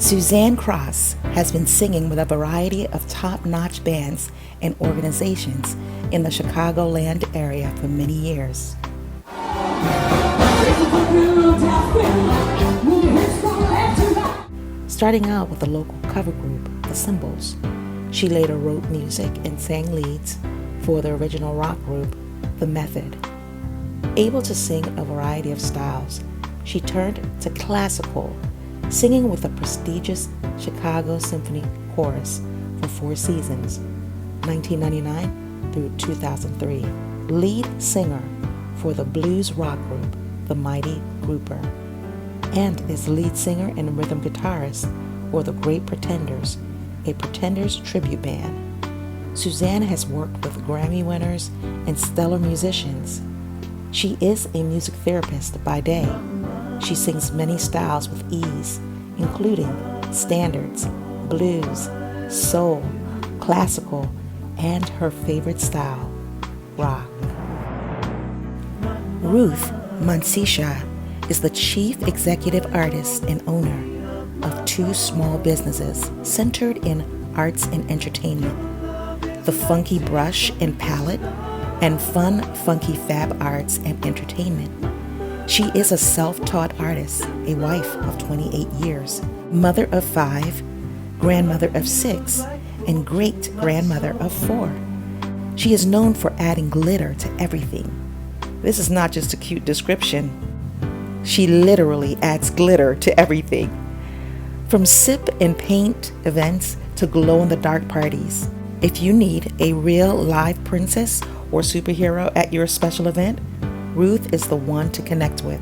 Suzanne Cross has been singing with a variety of top-notch bands and organizations in the Chicagoland area for many years. Starting out with the local cover group, The Symbols, she later wrote music and sang leads for the original rock group, The Method. Able to sing a variety of styles, she turned to classical, singing with the prestigious Chicago Symphony Chorus for 4 seasons, 1999 through 2003. Lead singer for the blues rock group, The Mighty Grouper, and is lead singer and rhythm guitarist for The Great Pretenders, a Pretenders tribute band. Suzanne has worked with Grammy winners and stellar musicians. She is a music therapist by day. She sings many styles with ease, including standards, blues, soul, classical, and her favorite style, rock. Ruth Mansisha is the chief executive artist and owner of 2 small businesses centered in arts and entertainment, The Funky Brush and Palette, and Fun Funky Fab Arts and Entertainment. She is a self-taught artist, a wife of 28 years, mother of 5, grandmother of 6, and great-grandmother of 4. She is known for adding glitter to everything. This is not just a cute description. She literally adds glitter to everything. From sip and paint events to glow-in-the-dark parties. If you need a real live princess or superhero at your special event, Ruth is the one to connect with.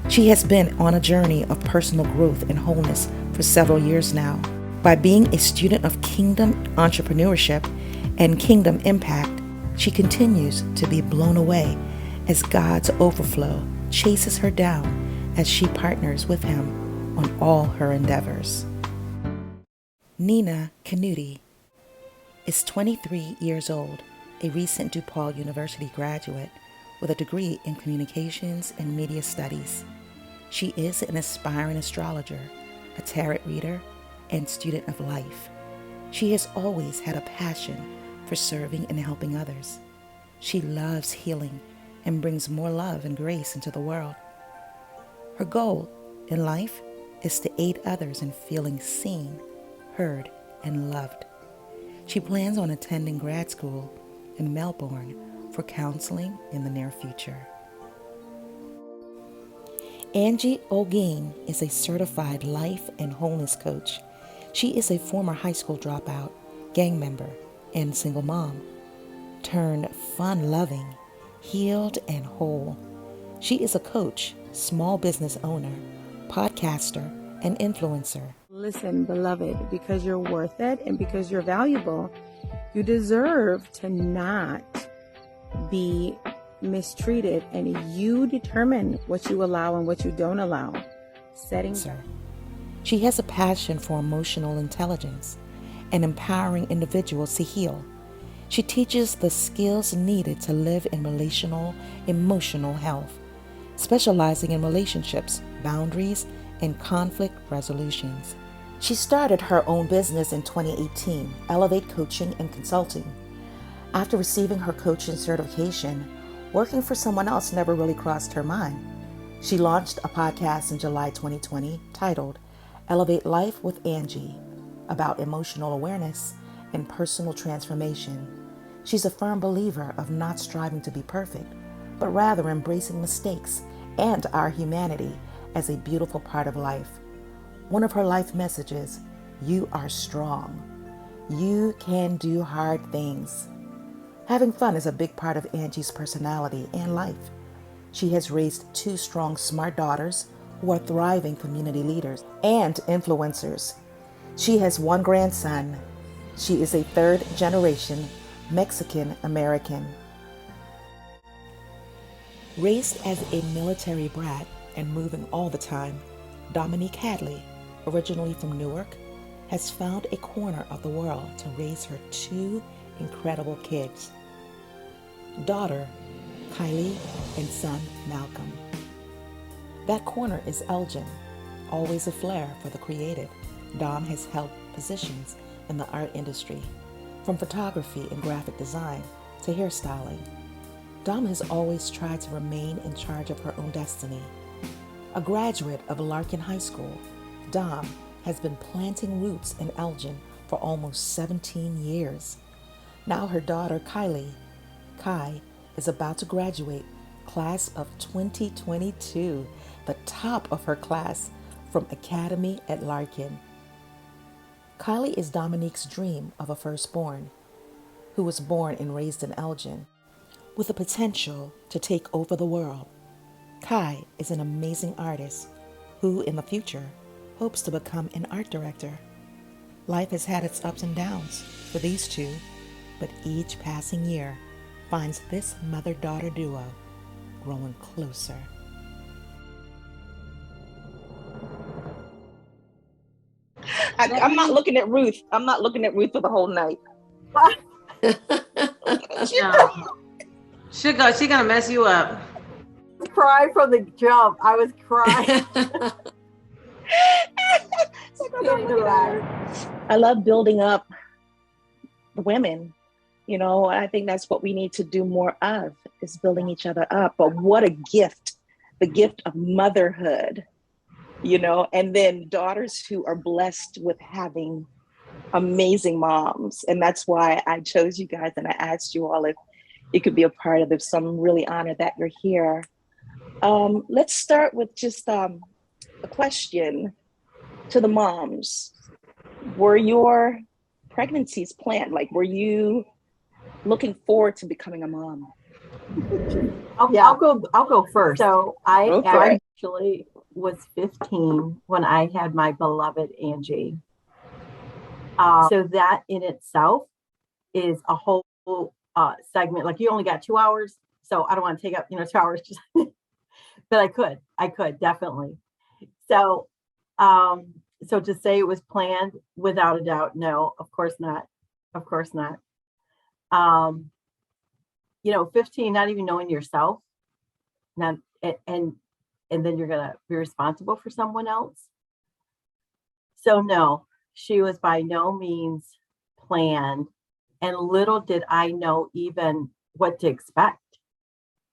She has been on a journey of personal growth and wholeness for several years now. By being a student of Kingdom Entrepreneurship and Kingdom Impact, she continues to be blown away as God's overflow chases her down as she partners with Him on all her endeavors. Nina Canuti is 23 years old, a recent DePaul University graduate with a degree in communications and media studies. She is an aspiring astrologer, a tarot reader, and student of life. She has always had a passion for serving and helping others. She loves healing and brings more love and grace into the world. Her goal in life is to aid others in feeling seen, heard, and loved. She plans on attending grad school in Melbourne for counseling in the near future. Angie Olguin is a certified life and wholeness coach. She is a former high school dropout, gang member, and single mom, turned fun-loving, healed, and whole. She is a coach, small business owner, podcaster, and influencer. Listen, beloved, because you're worth it and because you're valuable, you deserve to not be mistreated, and you determine what you allow and what you don't allow. She has a passion for emotional intelligence and empowering individuals to heal. She teaches the skills needed to live in relational, emotional health, specializing in relationships, boundaries, and conflict resolutions. She started her own business in 2018, Elevate Coaching and Consulting. After receiving her coaching certification, working for someone else never really crossed her mind. She launched a podcast in July 2020 titled Elevate Life with Angie, about emotional awareness and personal transformation. She's a firm believer of not striving to be perfect, but rather embracing mistakes and our humanity as a beautiful part of life. One of her life messages, you are strong. You can do hard things. Having fun is a big part of Angie's personality and life. She has raised 2 strong, smart daughters who are thriving community leaders and influencers. She has 1 grandson. She is a 3rd-generation Mexican-American. Raised as a military brat and moving all the time, Dominique Hadley, originally from Newark, has found a corner of the world to raise her 2 incredible kids. Daughter, Kylie, and son, Malcolm. That corner is Elgin, always a flair for the creative, Dom has held positions in the art industry, from photography and graphic design to hairstyling. Dom has always tried to remain in charge of her own destiny. A graduate of Larkin High School, Dom has been planting roots in Elgin for almost 17 years. Now her daughter Kai, is about to graduate, class of 2022, the top of her class from Academy at Larkin. Kylie is Dominique's dream of a firstborn, who was born and raised in Elgin, with the potential to take over the world. Kai is an amazing artist who, in the future, hopes to become an art director. Life has had its ups and downs for these two, but each passing year finds this mother-daughter duo growing closer. I'm not looking at Ruth. I'm not looking at Ruth for the whole night. No. She's gonna mess you up. Cry from the jump. I was crying. I love building up the women. You know, I think that's what we need to do more of, is building each other up. But what a gift, the gift of motherhood, you know, and then daughters who are blessed with having amazing moms. And that's why I chose you guys, and I asked you all if it could be a part of this. So I'm really honored that you're here. Let's start with just a question to the moms. Were your pregnancies planned? Like, were you looking forward to becoming a mom? I'll go first. So I actually was 15 when I had my beloved Angie. So that in itself is a whole segment. Like, you only got 2 hours, so I don't want to take up 2 hours. Just but I could definitely. So so to say it was planned, without a doubt, no, of course not. 15, not even knowing yourself, not and then you're gonna be responsible for someone else. So no, she was by no means planned, and little did I know even what to expect,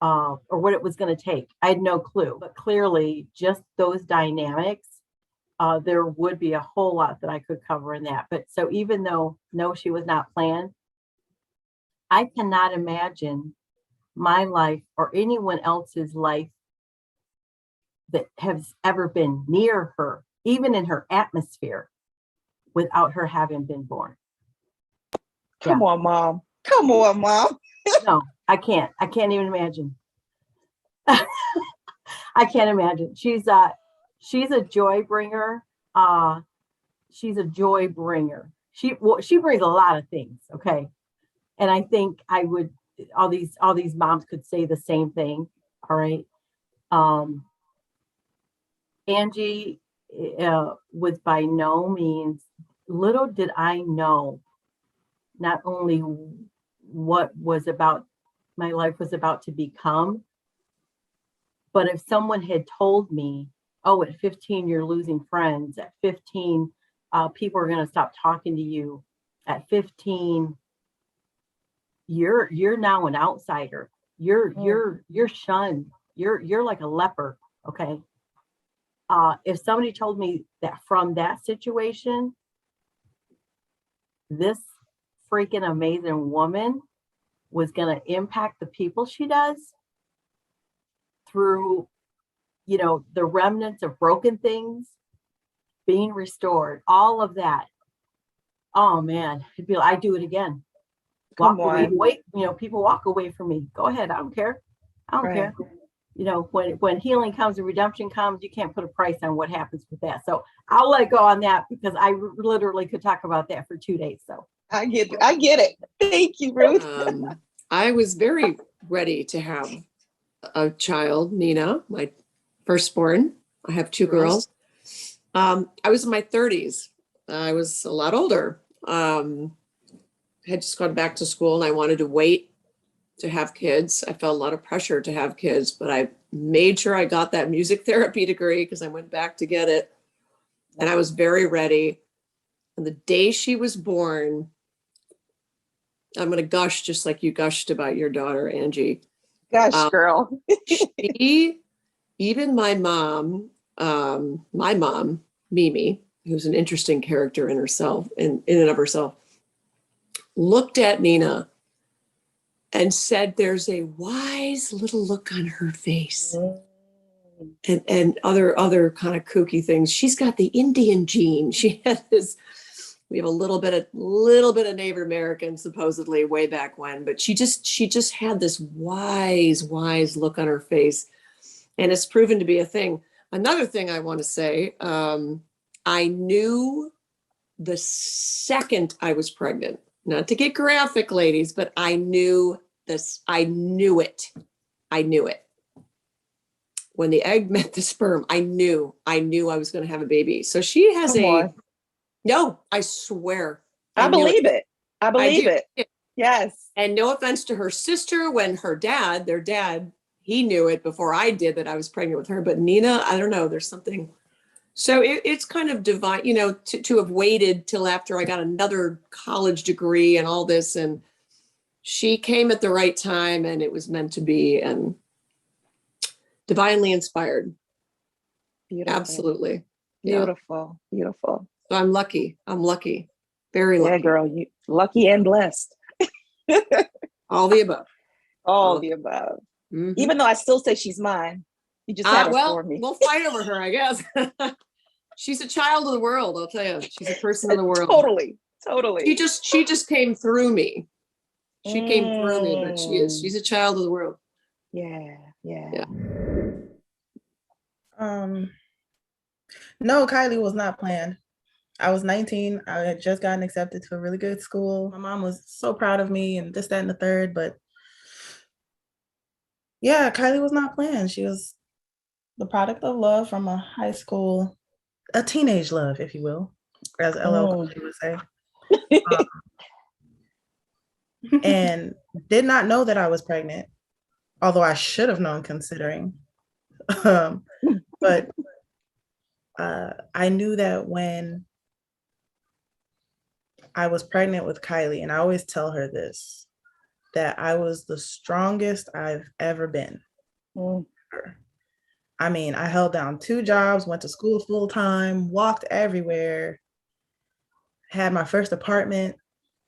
or what it was going to take. I had no clue, but clearly just those dynamics, there would be a whole lot that I could cover in that. But so even though no, she was not planned, I cannot imagine my life or anyone else's life that has ever been near her, even in her atmosphere, without her having been born. Come on, Mom. Come on, Mom. No, I can't. I can't even imagine. I can't imagine. She's a joy bringer. She's a joy bringer. She brings a lot of things. Okay. And I think all these moms could say the same thing. All right. Angie was by no means, little did I know not only what my life was about to become, but if someone had told me, oh, at 15, you're losing friends. At 15, people are going to stop talking to you. At 15, you're now an outsider. You're shunned. You're like a leper. Okay. If somebody told me that from that situation, this freaking amazing woman was going to impact the people she does through, the remnants of broken things being restored, all of that. Oh man, it'd be like, I do it again. Walk away. Wait, people walk away from me. Go ahead. I don't care. I don't care. When healing comes and redemption comes, you can't put a price on what happens with that. So I'll let go on that, because I literally could talk about that for 2 days. So I get it. Thank you, Ruth. I was very ready to have a child, Nina, my firstborn. I have 2 girls. I was in my 30s. I was a lot older. Had just gone back to school, and I wanted to wait to have kids. I felt a lot of pressure to have kids, but I made sure I got that music therapy degree because I went back to get it. And I was very ready. And the day she was born, I'm going to gush just like you gushed about your daughter, Angie. Gosh, girl. Even my mom, Mimi, who's an interesting character in herself, in and of herself, looked at Nina and said, there's a wise little look on her face. And other kind of kooky things. She's got the Indian gene. She had this, we have a little bit of Native American supposedly way back when, but she just had this wise look on her face. And it's proven to be a thing. Another thing I want to say, I knew the second I was pregnant, not to get graphic, ladies, but I knew this. I knew it. When the egg met the sperm, I knew I was going to have a baby. So she has no, I swear. I believe it. I believe do. it. Yes. And no offense to her sister, when their dad, he knew it before I did that I was pregnant with her. But Nina, I don't know, there's something. So it's kind of divine, to have waited till after I got another college degree and all this. And she came at the right time and it was meant to be, and divinely inspired. Beautiful. Absolutely. Beautiful. So I'm lucky. Very lucky. Yeah, girl, you lucky and blessed. All the above. All the above. Mm-hmm. Even though I still say she's mine. You just had her for me. We'll fight over her, I guess. She's a child of the world, I'll tell you. She's a person of the world. Totally. She just came through me. She came through me, but she's a child of the world. Yeah. No, Kylie was not planned. I was 19. I had just gotten accepted to a really good school. My mom was so proud of me and this, that, and the third. But yeah, Kylie was not planned. She was the product of love from a high school, a teenage love, if you will, as LL would say. And did not know that I was pregnant, although I should have known considering. But I knew that when I was pregnant with Kylie, and I always tell her this, that I was the strongest I've ever been. I mean, I held down 2 jobs, went to school full time, walked everywhere, had my first apartment.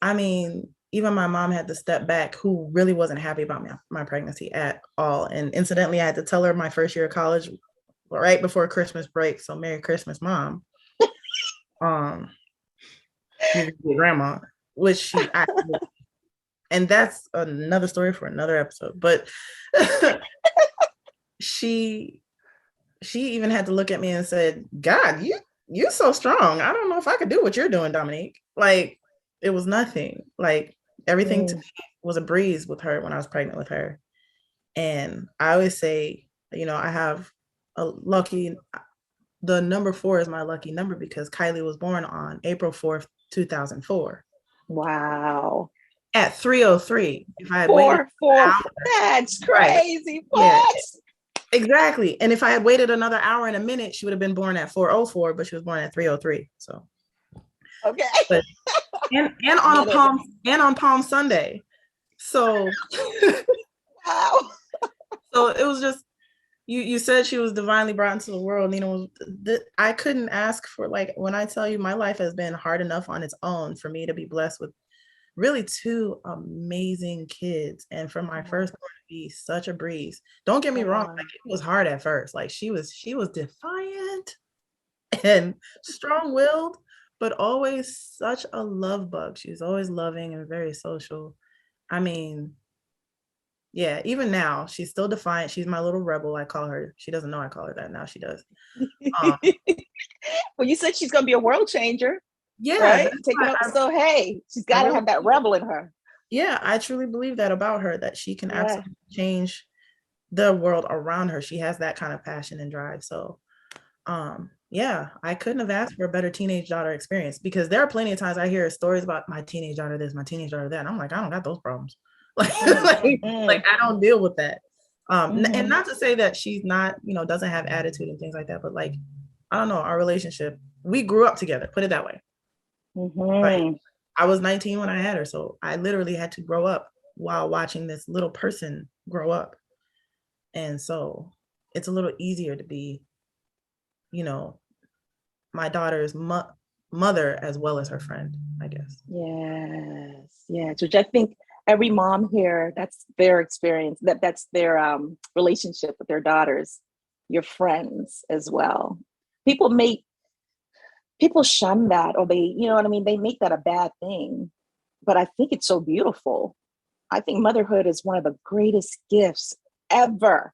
I mean, even my mom had to step back, who really wasn't happy about my pregnancy at all. And incidentally, I had to tell her my first year of college right before Christmas break. So Merry Christmas, Mom. Your grandma, which she actually, and that's another story for another episode. But she even had to look at me and said, God, you're so strong. I don't know if I could do what you're doing, Dominique. Like, it was nothing. Like, everything to me was a breeze with her when I was pregnant with her. And I always say, I have a lucky, the number 4 is my lucky number because Kylie was born on April 4th, 2004. Wow. At 3:03. If I had 4. Hour, that's crazy. Right. What? Yeah, exactly. And if I had waited another hour and a minute, she would have been born at 4:04, but she was born at 3:03. So okay. But, and on Palm Sunday. So wow. So it was just, you said she was divinely brought into the world. Nina I couldn't ask for, like, when I tell you my life has been hard enough on its own for me to be blessed with really 2 amazing kids, and for my firstborn to be such a breeze. Don't get me wrong, like, it was hard at first. Like, she was defiant and strong-willed, but always such a love bug. She was always loving and very social. I mean, yeah, even now, she's still defiant. She's my little rebel, I call her. She doesn't know I call her that. Now she does. Well, you said she's going to be a world changer. Yeah. Right? So, hey, she's got to have that rebel in her. Yeah, I truly believe that about her, that she can absolutely change the world around her. She has that kind of passion and drive. So, yeah, I couldn't have asked for a better teenage daughter experience, because there are plenty of times I hear stories about my teenage daughter this, my teenage daughter that. And I'm like, I don't got those problems. Like I don't deal with that. And not to say that she's not, doesn't have attitude and things like that, but, like, I don't know, our relationship, we grew up together, put it that way. Mhm. I was 19 when I had her, so I literally had to grow up while watching this little person grow up. And so it's a little easier to be, you know, my daughter's mother as well as her friend, I guess. Yes, yes. Which I think every mom here, that's their experience. That's their relationship with their daughters, your friends as well. People make people shun that, or they, you know what I mean. They make that a bad thing, but I think it's so beautiful. I think motherhood is one of the greatest gifts ever,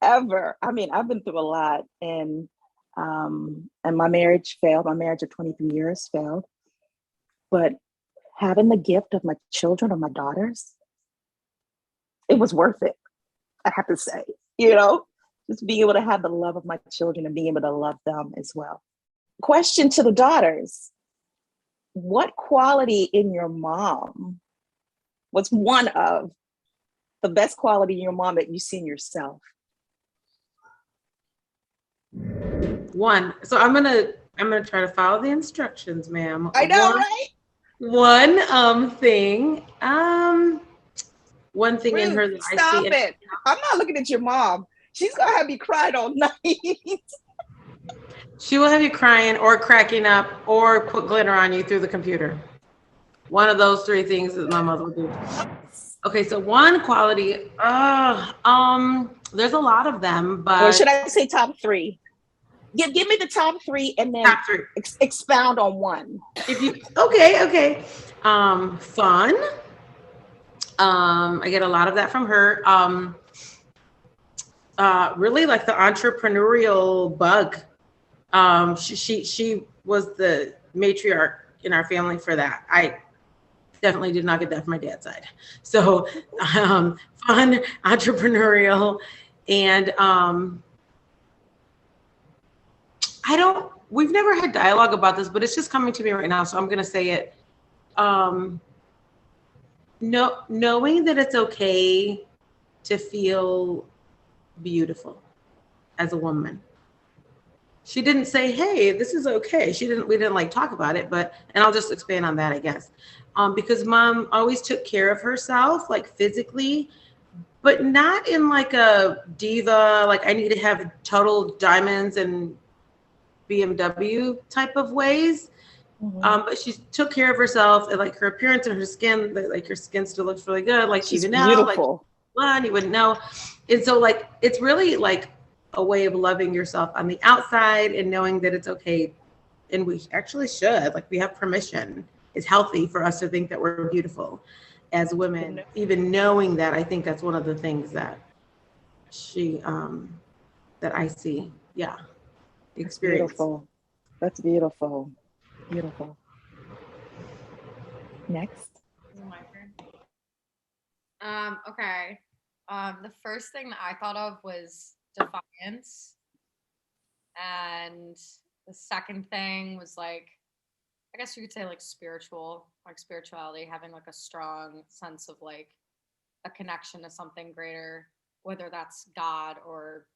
ever. I mean, I've been through a lot, and my marriage failed. My marriage of 23 years failed, but having the gift of my children or my daughters, it was worth it. I have to say, you know, just being able to have the love of my children and being able to love them as well. Question to the daughters: what quality in your mom was one of the best quality in your mom that you see in yourself? One. So I'm gonna try to follow the instructions, ma'am. I know, right? One thing. One thing in Ruth, her that I stop see, and it. I'm not looking at your mom. She's gonna have me crying all night. she will have you crying or cracking up or put glitter on you through the computer. One of those three things that my mother would do. Okay, so one quality, there's a lot of them, but Or should I say top three? Give me the top three and then top three. expound on one. If you okay. Fun. I get a lot of that from her. Really like the entrepreneurial bug. She was the matriarch in our family for that. I definitely did not get that from my dad's side. So fun, entrepreneurial, and we've never had dialogue about this, but it's just coming to me right now, so I'm gonna say it. Knowing that it's okay to feel beautiful as a woman. She didn't say, "Hey, this is okay." We didn't like talk about it, but, and I'll just expand on that, I guess. Because mom always took care of herself, like physically, but not in like a diva, like I need to have total diamonds and BMW type of ways. But she took care of herself, and like her appearance and her skin, like her skin still looks really good. Like She's even now, like beautiful. one, you wouldn't know. And so like it's really like a way of loving yourself on the outside and knowing that it's okay. And we actually should, like we have permission. It's healthy for us to think that we're beautiful as women. Even knowing that, I think that's one of the things that that I see. Yeah. Experience. Beautiful. That's beautiful. Beautiful. Next. Is it my turn? Okay. The first thing that I thought of was defiance. And the second thing was like, I guess you could say like spiritual, like spirituality, having like a strong sense of like a connection to something greater, whether that's God or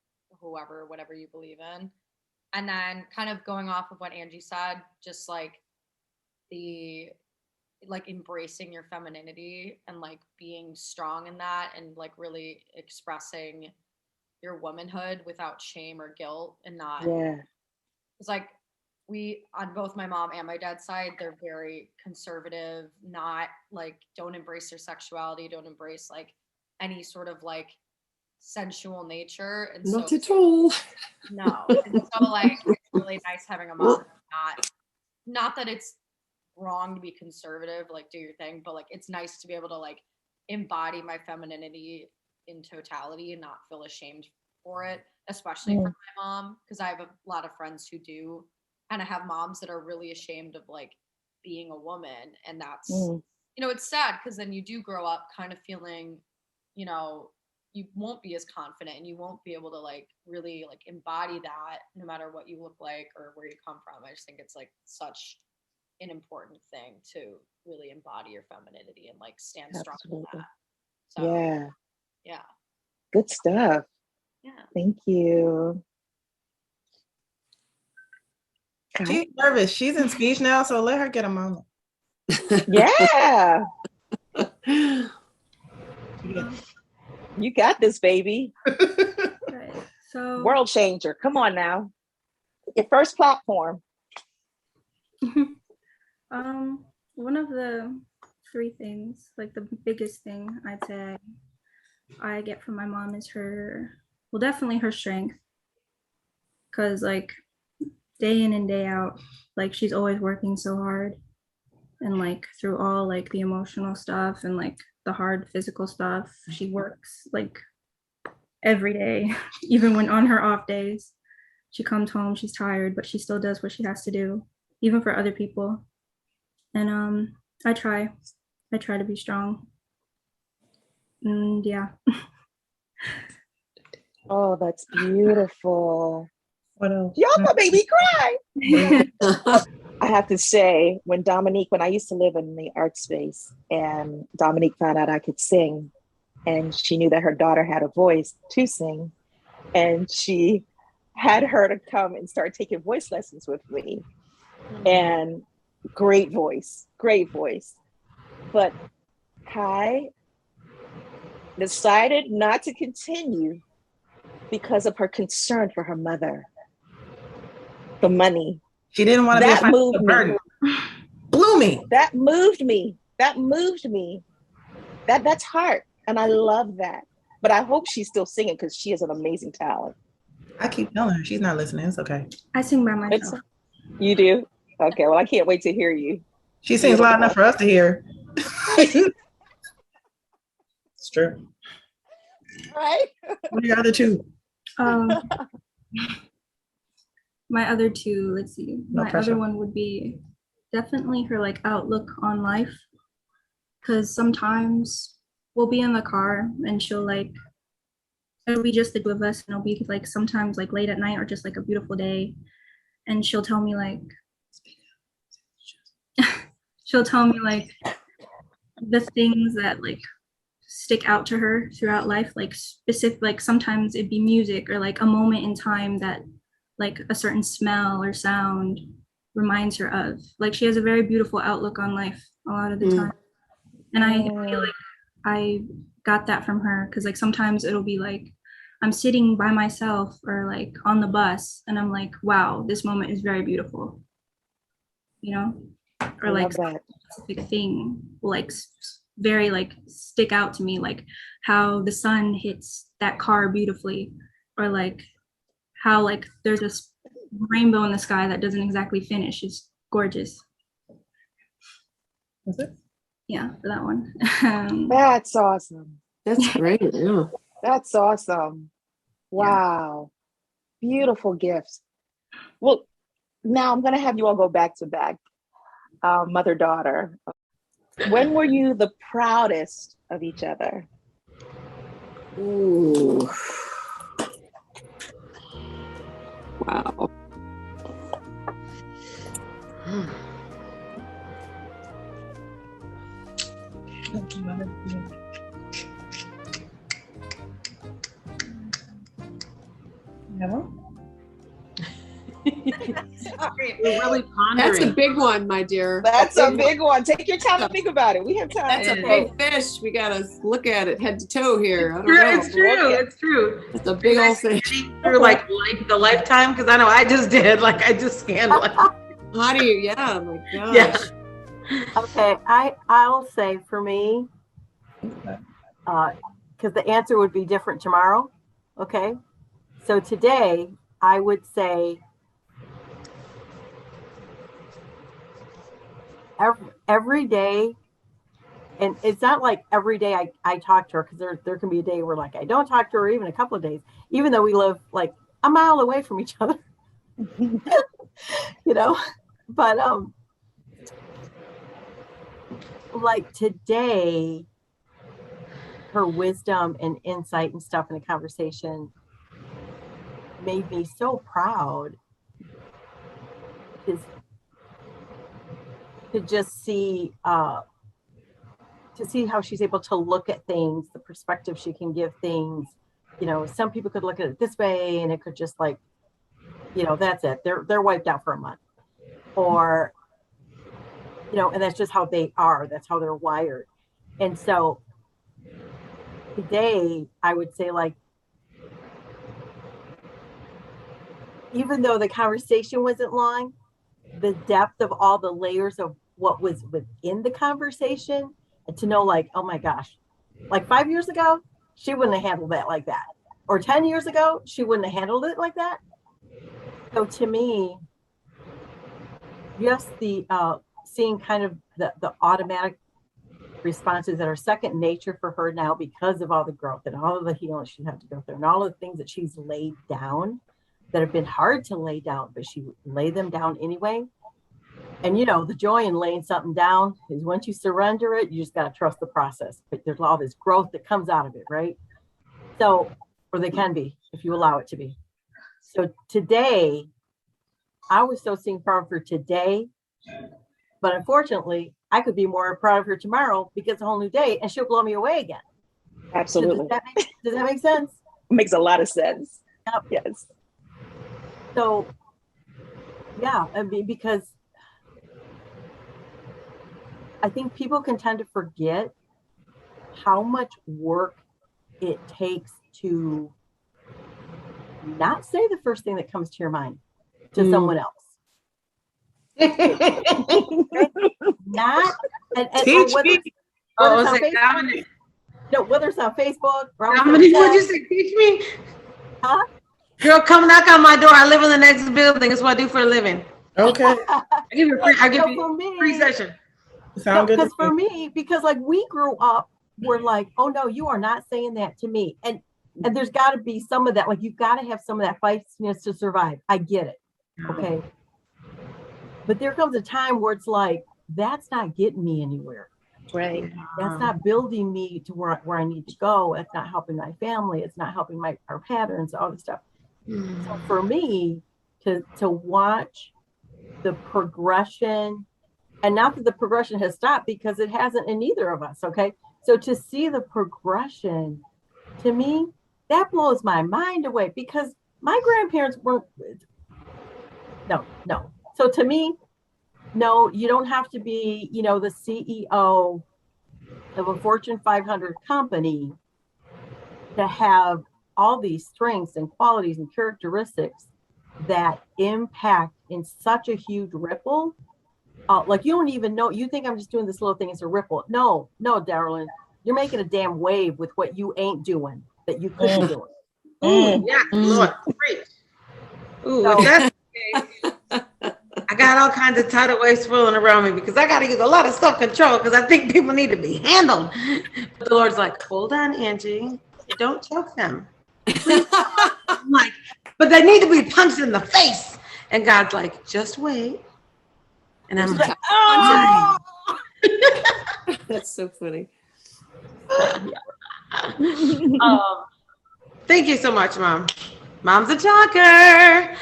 whoever, whatever you believe in. And then kind of going off of what Angie said, just like the like embracing your femininity and like being strong in that and like really expressing your womanhood without shame or guilt and not Yeah. it's like we on both my mom and my dad's side, they're very conservative, not like don't embrace their sexuality, don't embrace like any sort of like sensual nature. And Not so at all. no. And so like it's really nice having a mom not that it's wrong to be conservative, like do your thing, but like it's nice to be able to like embody my femininity in totality and not feel ashamed for it, especially for my mom, because I have a lot of friends who do kind of have moms that are really ashamed of like being a woman, and that's you know, it's sad because then you do grow up kind of feeling, you know, you won't be as confident and you won't be able to like really like embody that no matter what you look like or where you come from. I just think it's like such an important thing to really embody your femininity and like stand strong in that. So yeah. Good stuff. Yeah. Thank you. She's nervous. She's in speech now, so let her get a moment. Yeah. You got this, baby. Right. So World changer. Come on now. Your first platform. one of the three things, like the biggest thing I'd say I get from my mom is definitely her strength. Cause like day in and day out, like she's always working so hard. And like through all like the emotional stuff and like the hard physical stuff, she works like every day, even when on her off days. She comes home, she's tired, but she still does what she has to do, even for other people. And I try to be strong. And yeah. Oh, that's beautiful. What else? Y'all gonna make me cry. I have to say, when I used to live in the art space, and Dominique found out I could sing, and she knew that her daughter had a voice to sing, and she had her to come and start taking voice lessons with me. And great voice. But Kai decided not to continue because of her concern for her mother. The money. She didn't want to be a financial burden. Blew me. That moved me. That's heart. And I love that. But I hope she's still singing because she has an amazing talent. I keep telling her she's not listening. It's okay. I sing by myself. You do? Okay, well, I can't wait to hear you. She sings loud enough for us to hear. It's true. Right? What are your other two? My other two, let's see. No my pressure. other one would be definitely her like outlook on life. Cause sometimes we'll be in the car and it'll be just the two of us, and it'll be like sometimes like late at night or just like a beautiful day. And she'll tell me like the things that like stick out to her throughout life, like specific, like sometimes it'd be music or like a moment in time that like a certain smell or sound reminds her of. Like she has a very beautiful outlook on life a lot of the time. And I feel like I got that from her because like sometimes it'll be like I'm sitting by myself or like on the bus and I'm like, wow, this moment is very beautiful. You know? Or like a specific thing will like very like stick out to me, like how the sun hits that car beautifully, or like how like there's this rainbow in the sky that doesn't exactly finish. It's gorgeous. That's it? Yeah, for that one. That's awesome. That's great. Yeah. That's awesome. Wow. Yeah. Beautiful gifts. Well, now I'm going to have you all go back to back. Mother-daughter. When were you the proudest of each other? Ooh. Wow. Never? Sorry. We're really pondering. That's a big one, my dear. That's a big one. Take your time to think about it. We have time. That's a big fish. We gotta look at it head to toe here. I don't know. It's true. It's true. It's a big old thing. Through like the lifetime, because I know I just did. Like I just scanned like. How do you? Yeah. My gosh. Yeah. Okay, I'll say for me, because the answer would be different tomorrow. Okay, so today I would say every day, and it's not like every day I talk to her, because there can be a day where like I don't talk to her even a couple of days, even though we live like a mile away from each other. You know, but like today, her wisdom and insight and stuff in the conversation made me so proud to just see how she's able to look at things, the perspective she can give things. You know, some people could look at it this way and it could just like, you know, that's it. They're wiped out for a month. or, you know, and that's just how they are. That's how they're wired. And so today I would say, like, even though the conversation wasn't long, the depth of all the layers of what was within the conversation, and to know, like, oh my gosh, like 5 years ago, she wouldn't have handled that like that. Or 10 years ago, she wouldn't have handled it like that. So to me, just the seeing kind of the automatic responses that are second nature for her now because of all the growth and all of the healing she's had to go through and all of the things that she's laid down that have been hard to lay down, but she laid them down anyway. And, you know, the joy in laying something down is once you surrender it, you just got to trust the process. But there's all this growth that comes out of it, right? So, or they can be, if you allow it to be. So today, I was so seeing proud of her today, but unfortunately, I could be more proud of her tomorrow because it's a whole new day and she'll blow me away again. Absolutely. So does that make sense? Makes a lot of sense. Yep. Yes. So, yeah, I mean, because I think people can tend to forget how much work it takes to not say the first thing that comes to your mind to someone else. Not and Teach or me. whether it's on Facebook, no, whether it's on Facebook or Dominique, what'd you say? Teach me. Huh? Girl, come knock on my door. I live in the next building. That's what I do for a living. Okay. I give you So free session. Sound good. Because for me, because like we grew up, we're like, oh no, you are not saying that to me. And there's got to be some of that, like you've got to have some of that feistiness to survive. I get it. Okay. But there comes a time where it's like, that's not getting me anywhere. Right. That's not building me to where I need to go. It's not helping my family. It's not helping our patterns, all this stuff. So for me to watch the progression, and not that the progression has stopped because it hasn't in either of us. Okay. So to see the progression, to me, that blows my mind away because my grandparents weren't, no. So to me, no, you don't have to be, you know, the CEO of a Fortune 500 company to have all these strengths and qualities and characteristics that impact in such a huge ripple. Like you don't even know, you think I'm just doing this little thing as a ripple. No, darling, you're making a damn wave with what you ain't doing that you could be doing. Yeah, Lord. Ooh, so, that's okay. I got all kinds of tidal waves swirling around me because I got to use a lot of self-control because I think people need to be handled. But the Lord's like, hold on, Angie, don't choke them. I'm like, but they need to be punched in the face. And God's like, just wait. And I'm like, oh. That's so funny. Thank you so much, Mom. Mom's a talker.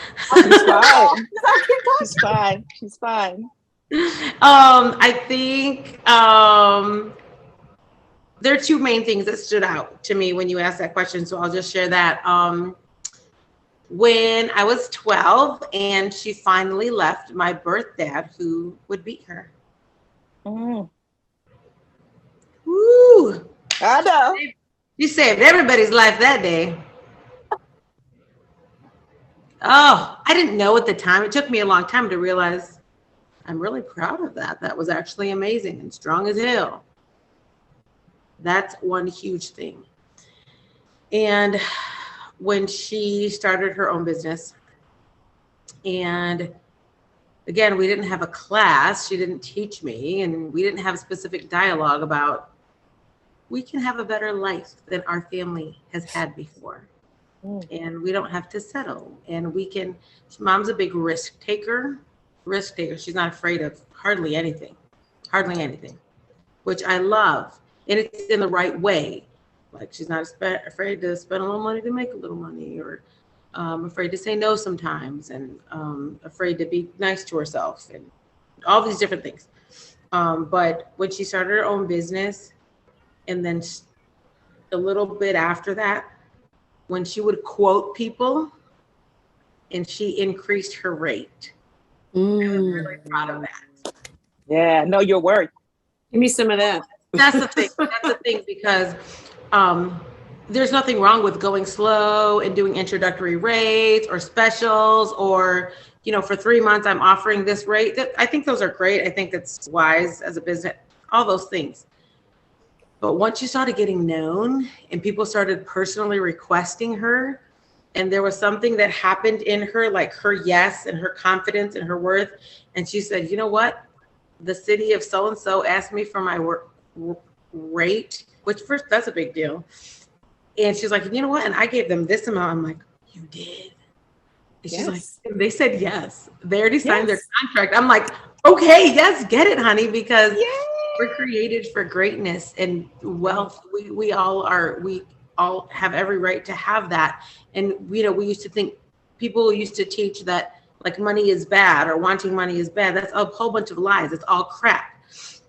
She's fine. She's fine. I think there are two main things that stood out to me when you asked that question. So I'll just share that. When I was 12 and she finally left my birth dad who would beat her. Woo! I know. You saved everybody's life that day. Oh, I didn't know at the time. It took me a long time to realize I'm really proud of that. That was actually amazing and strong as hell. That's one huge thing. And when she started her own business, and again, we didn't have a class, she didn't teach me, and we didn't have a specific dialogue about we can have a better life than our family has had before. And we don't have to settle. And we can, Mom's a big risk taker. She's not afraid of hardly anything, which I love. And it's in the right way. Like she's not afraid to spend a little money to make a little money, or afraid to say no sometimes, and afraid to be nice to herself, and all these different things. But when she started her own business, and then a little bit after that, when she would quote people and she increased her rate, Really proud of that. Yeah, know your worth. Give me some of that. That's the thing. That's the thing, because there's nothing wrong with going slow and doing introductory rates or specials, or, you know, for 3 months I'm offering this rate. I think those are great. I think it's wise as a business, all those things. But once you started getting known and people started personally requesting her, and there was something that happened in her, like her yes and her confidence and her worth, and she said, you know what? The city of so-and-so asked me for my rate, which first, that's a big deal. And she's like, you know what? And I gave them this amount. I'm like, you did? And she's like, they said yes. They already signed their contract. I'm like, okay, yes, get it, honey, because we're created for greatness and wealth. We all have every right to have that. And, you know, we used to think, people used to teach that like money is bad or wanting money is bad. That's a whole bunch of lies. It's all crap.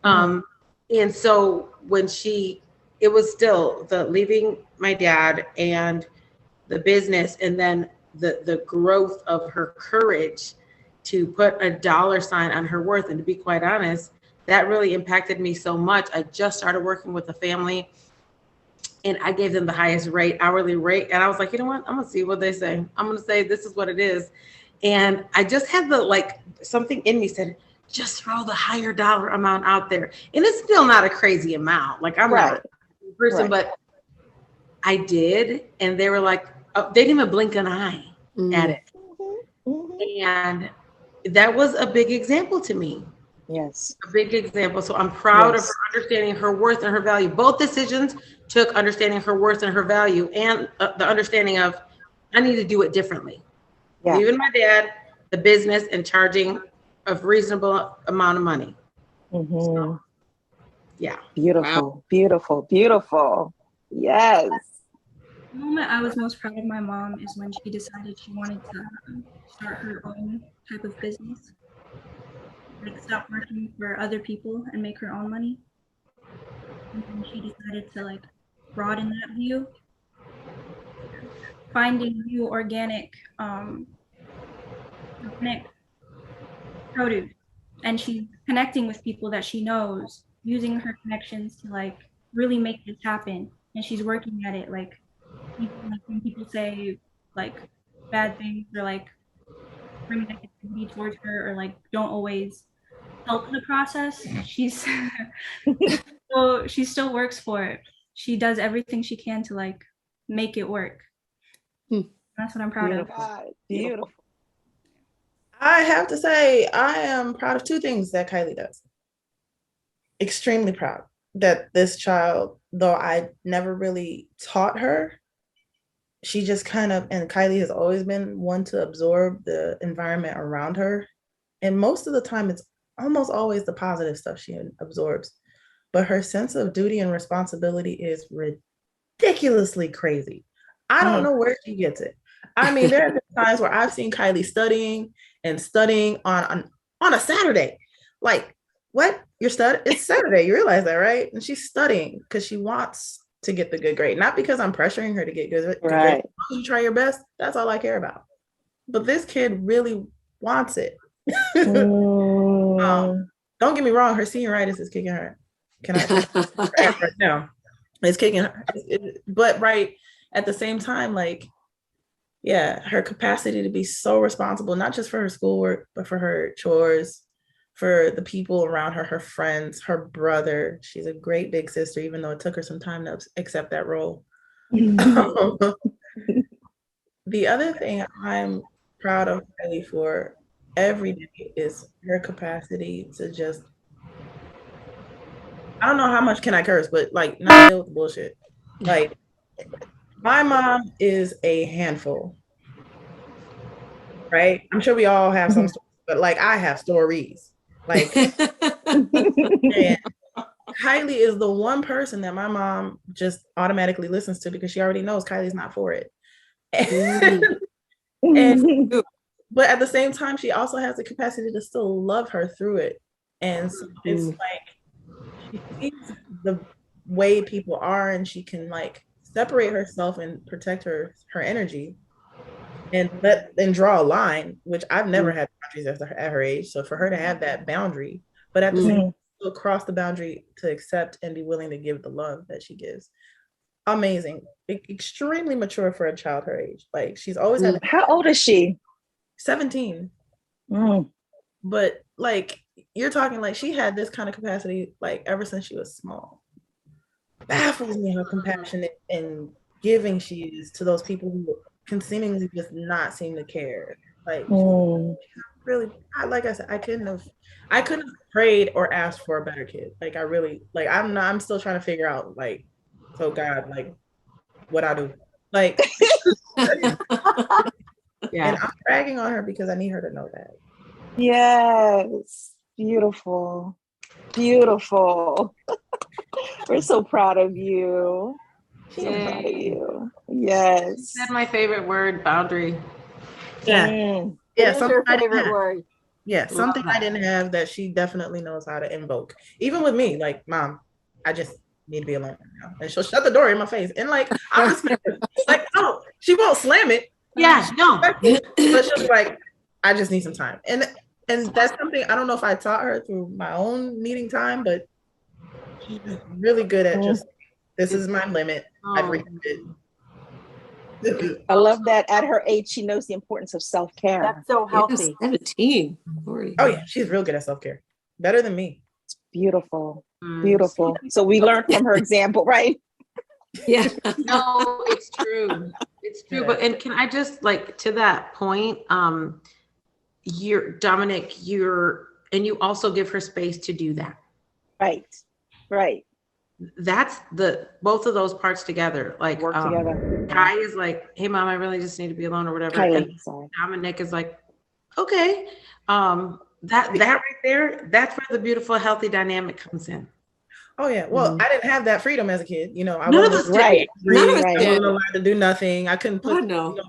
And so when it was still the leaving my dad and the business, and then the growth of her courage to put a dollar sign on her worth. And to be quite honest, that really impacted me so much. I just started working with a family and I gave them the highest rate, hourly rate. And I was like, you know what? I'm going to see what they say. I'm going to say, this is what it is. And I just had something in me said, just throw the higher dollar amount out there. And it's still not a crazy amount. Like, I'm not a person, but I did. And they were like, oh, they didn't even blink an eye at it. And that was a big example to me. Yes. A big example. So I'm proud of her understanding her worth and her value. Both decisions took understanding her worth and her value, and the understanding of, I need to do it differently. Yeah. Leaving my dad, the business, and charging a reasonable amount of money. So, yeah. Beautiful, wow. Beautiful, beautiful. Yes. The moment I was most proud of my mom is when she decided she wanted to start her own type of business. Like, stop working for other people and make her own money. And then she decided to like broaden that view, finding new organic produce, and she's connecting with people that she knows, using her connections to like really make this happen. And she's working at it. Like when people say like bad things or like bring negativity towards her or like don't always help the process, she's so she still works for it. She does everything she can to like make it work. That's what I'm proud of. Beautiful. I have to say, I am proud of two things that Kylie does. Extremely proud that this child, though I never really taught her, she just kind of, and Kylie has always been one to absorb the environment around her. And most of the time, it's almost always the positive stuff she absorbs. But her sense of duty and responsibility is ridiculously crazy. I don't know where she gets it. I mean, there have been times where I've seen Kylie studying on a Saturday. Like, what? You're studying? It's Saturday. You realize that, right? And she's studying because she wants to get the good grade. Not because I'm pressuring her to get good grade. You try your best. That's all I care about. But this kid really wants it. Don't get me wrong. Her senioritis is kicking her. Can I right now? It's kicking her. But right at the same time, like, yeah, her capacity to be so responsible, not just for her schoolwork, but for her chores, for the people around her, her friends, her brother. She's a great big sister, even though it took her some time to accept that role. The other thing I'm proud of Kylie for every day is her capacity to just, I don't know how much can I curse, but like, not deal with the bullshit. Like, my mom is a handful, right? I'm sure we all have some stories, but like, I have stories. Like, and Kylie is the one person that my mom just automatically listens to because she already knows Kylie's not for it. But at the same time, she also has the capacity to still love her through it. And so it's like, she sees the way people are, and she can like separate herself and protect her energy and draw a line, which I've never had boundaries at her age. So for her to have that boundary, but at the same time, still cross the boundary to accept and be willing to give the love that she gives. Amazing. Extremely mature for a child her age. Like she's always had. How old is she? 17. Mm. But like you're talking like she had this kind of capacity like ever since she was small. Baffles me how compassionate and giving she is to those people who can seemingly just not seem to care. Like really, like I said, I couldn't have prayed or asked for a better kid. Like I really, like I'm still trying to figure out like, so God, like what I do. Like Yeah. and I'm bragging on her because I need her to know that. Yes. Beautiful. Beautiful. We're so proud of you. So proud of you. Yes. That's my favorite word, boundary. Yeah. Mm. Yeah. What is your favorite word? Yeah, something I didn't have that she definitely knows how to invoke. Even with me, like, Mom, I just need to be alone now. And she'll shut the door in my face. And like, I'm just like, no, she won't slam it. Yeah, no. But she'll be like, I just need some time. And that's something I don't know if I taught her through my own needing time, but she's really good at just, this is my limit. I've reached it. I love that at her age, she knows the importance of self-care. That's so healthy. 17. Oh yeah, she's real good at self-care. Better than me. It's beautiful. Beautiful. So we learned from her example, right? Yeah. No, it's true. It's true. Yeah. But and can I just like to that point, you're Dominic, and you also give her space to do that. Right. Right. That's both of those parts together. Like Work together. Kai is like, hey Mom, I really just need to be alone or whatever. Kylie, And sorry. Dominic is like, okay. That right there, that's where the beautiful, healthy dynamic comes in. Oh yeah. Well, I didn't have that freedom as a kid. You know, I None of wasn't us did. None of us I did. wasn't allowed to do nothing. I couldn't put,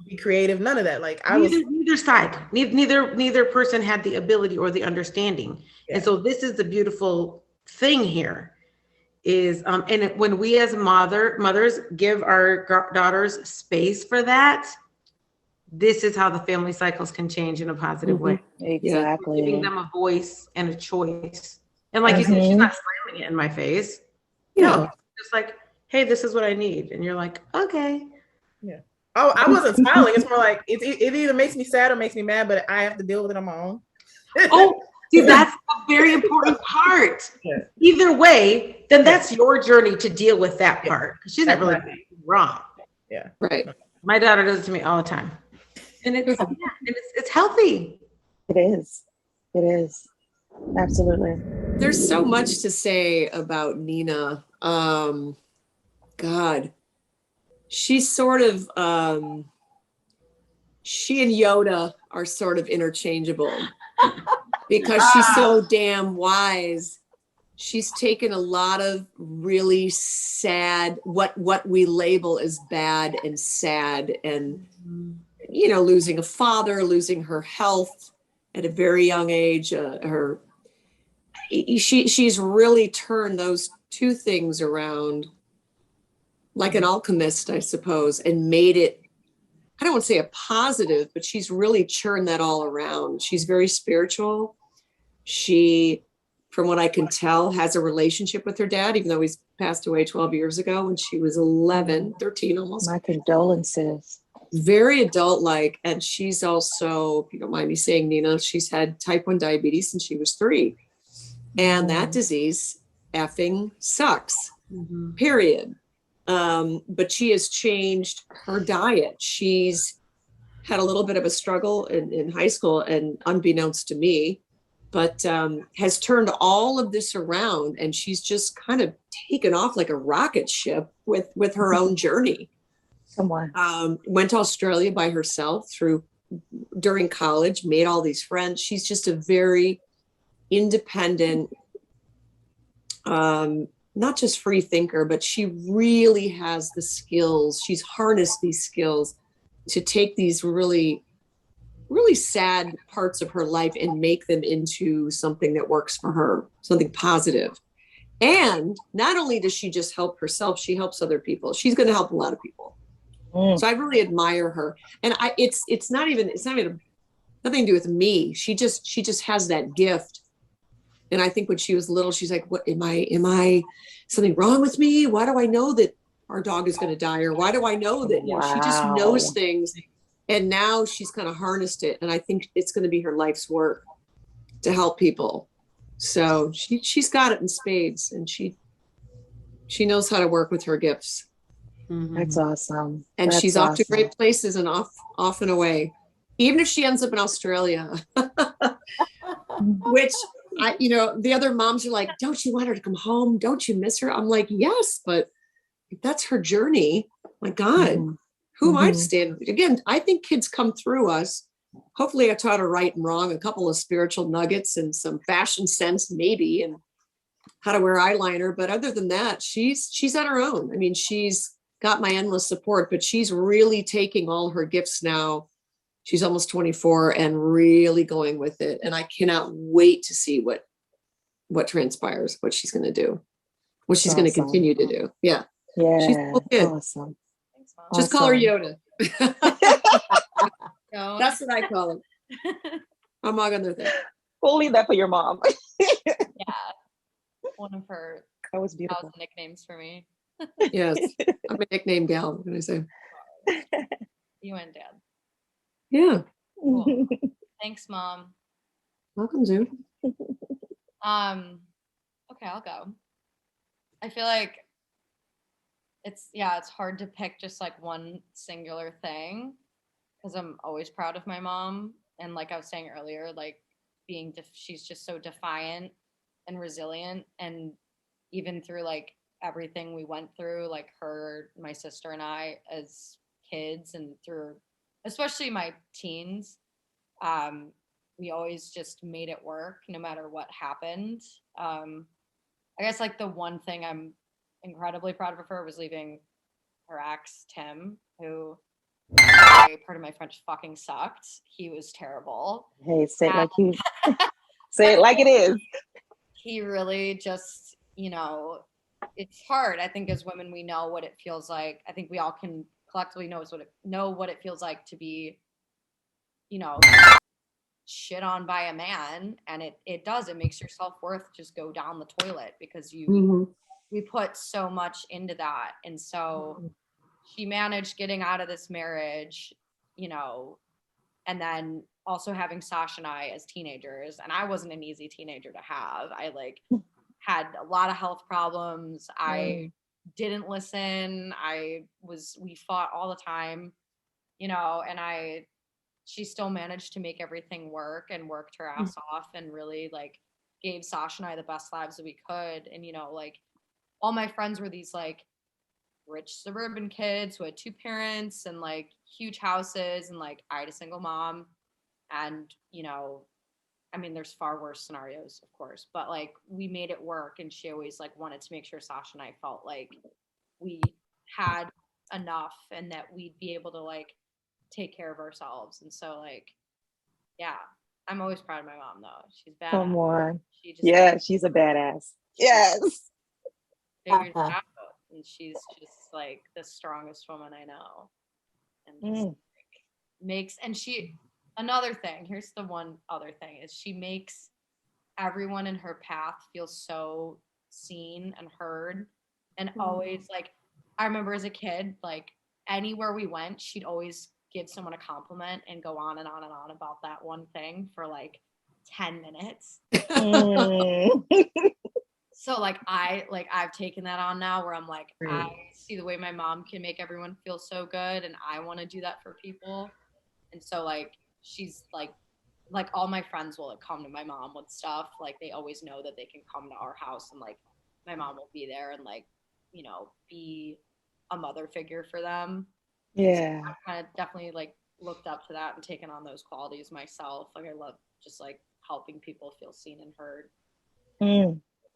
be creative. None of that. Like I was Neither side. Neither person had the ability or the understanding. Yeah. And so this is the beautiful thing here is when we as mothers give our daughters space for that, this is how the family cycles can change in a positive way. Exactly. Giving them a voice and a choice. And like you said, she's not slamming it in my face. No, just like, hey, this is what I need. And you're like, okay. Yeah. Oh, I wasn't smiling. It's more like it either makes me sad or makes me mad, but I have to deal with it on my own. Oh, see, that's a very important part. Yeah. Either way, then that's your journey to deal with that part. She's not really wrong. Yeah. Right. My daughter does it to me all the time. And it's healthy. It is. It is. Absolutely. There's so much to say about Nina. God, she's sort of, she and Yoda are sort of interchangeable because she's so damn wise. She's taken a lot of really sad, what we label as bad and sad, and you know, losing a father, losing her health at a very young age, she's really turned those two things around like an alchemist, I suppose, and made it, I don't want to say a positive, but she's really churned that all around. She's very spiritual. She, from what I can tell, has a relationship with her dad, even though he's passed away 12 years ago when she was 13 almost. My condolences. Very adult-like. And she's also, if you don't mind me saying, Nina, she's had type 1 diabetes since she was 3. And that disease effing sucks, period. But she has changed her diet. She's had a little bit of a struggle in high school, and unbeknownst to me, but has turned all of this around, and she's just kind of taken off like a rocket ship with her own journey. Come on. Went to Australia by herself during college, made all these friends. She's just a very independent, not just free thinker, but she really has the skills. She's harnessed these skills to take these really, really sad parts of her life and make them into something that works for her, something positive. And not only does she just help herself, she helps other people. She's going to help a lot of people. So I really admire her. And it's not even nothing to do with me. She just has that gift. And I think when she was little, she's like, what am I something wrong with me? Why do I know that our dog is going to die? Or why do I know that, she just knows things. And now she's kind of harnessed it. And I think it's going to be her life's work to help people. So she's got it in spades, and she knows how to work with her gifts. That's awesome. And That's she's off to awesome. great places and off and away. Even if she ends up in Australia, which the other moms are like, don't you want her to come home? Don't you miss her? I'm like, yes, but if that's her journey, my God, who am I to stand? Again, I think kids come through us. Hopefully I taught her right and wrong, a couple of spiritual nuggets and some fashion sense, maybe, and how to wear eyeliner. But other than that, she's on her own. I mean, she's got my endless support, but she's really taking all her gifts now. She's almost 24 and really going with it. And I cannot wait to see what transpires, what she's going to do, what she's going to continue to do. Yeah. Yeah. She's a cool kid. Awesome. Thanks, Mom. Just call her Yoda. Don't. That's what I call him. I'm not gonna think. We'll leave that for your mom. Yeah. One of her That was beautiful. nicknames for me. Yes. I'm a nickname gal. What can I say? You and Dad. Yeah. Cool. Thanks, Mom. Welcome, Zoom. Okay, I'll go. I feel like it's hard to pick just like one singular thing, because I'm always proud of my mom. And like I was saying earlier, like she's just so defiant and resilient. And even through like everything we went through, like her, my sister and I as kids, and through especially my teens, we always just made it work no matter what happened. I guess like the one thing I'm incredibly proud of her was leaving her ex, Tim, who, pardon my French, fucking sucked. He was terrible. Hey, say it like say it like it is. He really just, it's hard. I think as women, we know what it feels like. I think we all can collectively know what it feels like to be, shit on by a man. And it makes your self-worth just go down the toilet, because we put so much into that. And so she managed getting out of this marriage, and then also having Sasha and I as teenagers. And I wasn't an easy teenager to have. I had a lot of health problems. I didn't listen. We fought all the time, and she still managed to make everything work and worked her ass off, and really like gave Sasha and I the best lives that we could. And, all my friends were these like rich suburban kids who had two parents and like huge houses, and like I had a single mom. And, there's far worse scenarios, of course, but like we made it work. And she always like wanted to make sure Sasha and I felt like we had enough and that we'd be able to like take care of ourselves. And so like, yeah, I'm always proud of my mom though. She's badass. Come on. She's a badass. Yes. Figured it out. And she's just like the strongest woman I know. And just another thing, here's the one other thing, is she makes everyone in her path feel so seen and heard. And always like, I remember as a kid, like anywhere we went, she'd always give someone a compliment and go on and on and on about that one thing for like 10 minutes. So like I've taken that on now, where I'm like, I see the way my mom can make everyone feel so good, and I want to do that for people. And so like she's like all my friends will like come to my mom with stuff. Like they always know that they can come to our house, and like my mom will be there and like, be a mother figure for them. Yeah. So I kind of definitely like looked up to that and taken on those qualities myself. Like I love just like helping people feel seen and heard.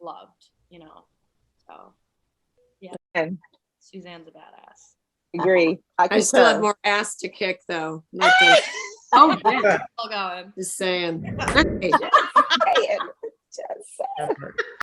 Loved, so yeah. Suzanne's a badass. Agree. I still have more ass to kick though. Oh yeah, still going. Just saying. Just saying.